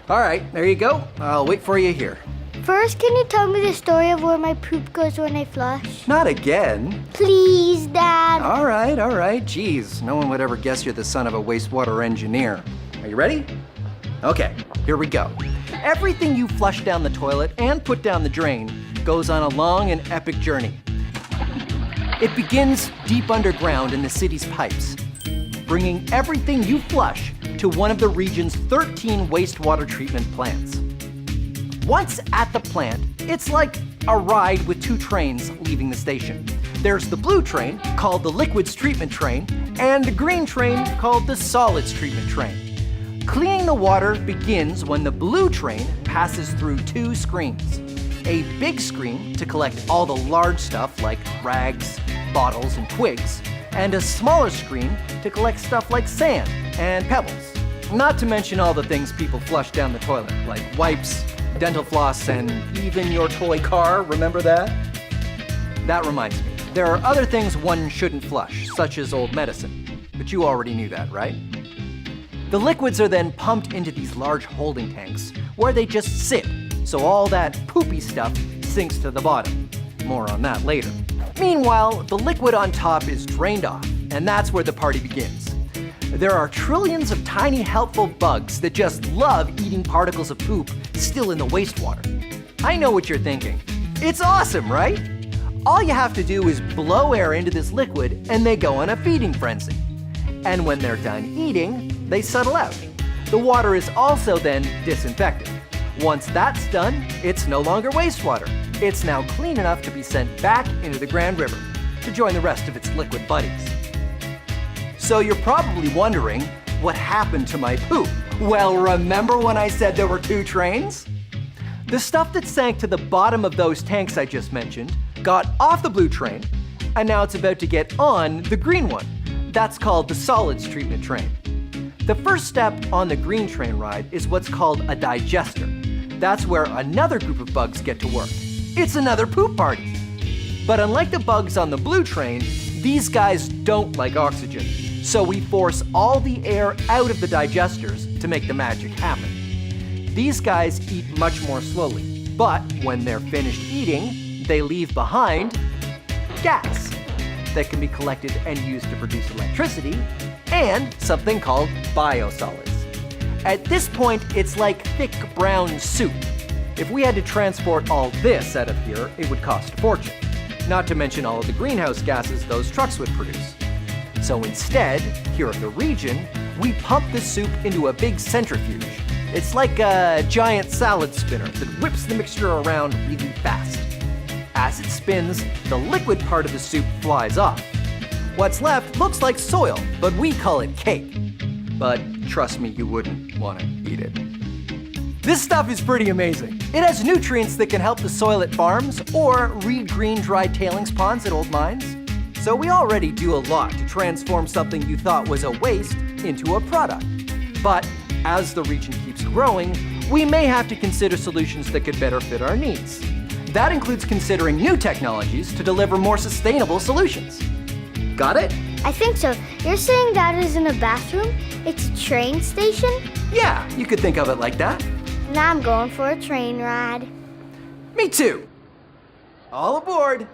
All right, there you go. I'll wait for you here. First, can you tell me the story of where my poop goes when I flush? Not again. Please, Dad. All right. Jeez, no one would ever guess you're the son of a wastewater engineer. Are you ready? Okay, here we go. Everything you flush down the toilet and put down the drain goes on a long and epic journey. It begins deep underground in the city's pipes, bringing everything you flush to one of the region's 13 wastewater treatment plants. Once at the plant, it's like a ride with two trains leaving the station. There's the blue train, called the liquids treatment train, and the green train, called the solids treatment train. Cleaning the water begins when the blue train passes through two screens. A big screen to collect all the large stuff like rags, bottles, and twigs, and a smaller screen to collect stuff like sand and pebbles. Not to mention all the things people flush down the toilet, like wipes, dental floss, and even your toy car, remember that? That reminds me, there are other things one shouldn't flush, such as old medicine. But you already knew that, right? The liquids are then pumped into these large holding tanks, where they just sit, so all that poopy stuff sinks to the bottom. More on that later. Meanwhile, the liquid on top is drained off, and that's where the party begins. There are trillions of tiny helpful bugs that just love eating particles of poop still in the wastewater. I know what you're thinking. It's awesome, right? All you have to do is blow air into this liquid and they go on a feeding frenzy. And when they're done eating, they settle out. The water is also then disinfected. Once that's done, it's no longer wastewater. It's now clean enough to be sent back into the Grand River to join the rest of its liquid buddies. So you're probably wondering, what happened to my poop? Well, remember when I said there were two trains? The stuff that sank to the bottom of those tanks I just mentioned got off the blue train, and now it's about to get on the green one. That's called the solids treatment train. The first step on the green train ride is what's called a digester. That's where another group of bugs get to work. It's another poop party. But unlike the bugs on the blue train, these guys don't like oxygen. So we force all the air out of the digesters to make the magic happen. These guys eat much more slowly, but when they're finished eating, they leave behind gas that can be collected and used to produce electricity, and something called biosolids. At this point, it's like thick brown soup. If we had to transport all this out of here, it would cost a fortune. Not to mention all of the greenhouse gases those trucks would produce. So instead, here at the region, we pump the soup into a big centrifuge. It's like a giant salad spinner that whips the mixture around really fast. As it spins, the liquid part of the soup flies off. What's left looks like soil, but we call it cake. But trust me, you wouldn't want to eat it. This stuff is pretty amazing. It has nutrients that can help the soil at farms or re-green dry tailings ponds at old mines. So we already do a lot to transform something you thought was a waste into a product. But as the region keeps growing, we may have to consider solutions that could better fit our needs. That includes considering new technologies to deliver more sustainable solutions. Got it? I think so. You're saying that isn't a bathroom? It's a train station? Yeah, you could think of it like that. Now I'm going for a train ride. Me too. All aboard.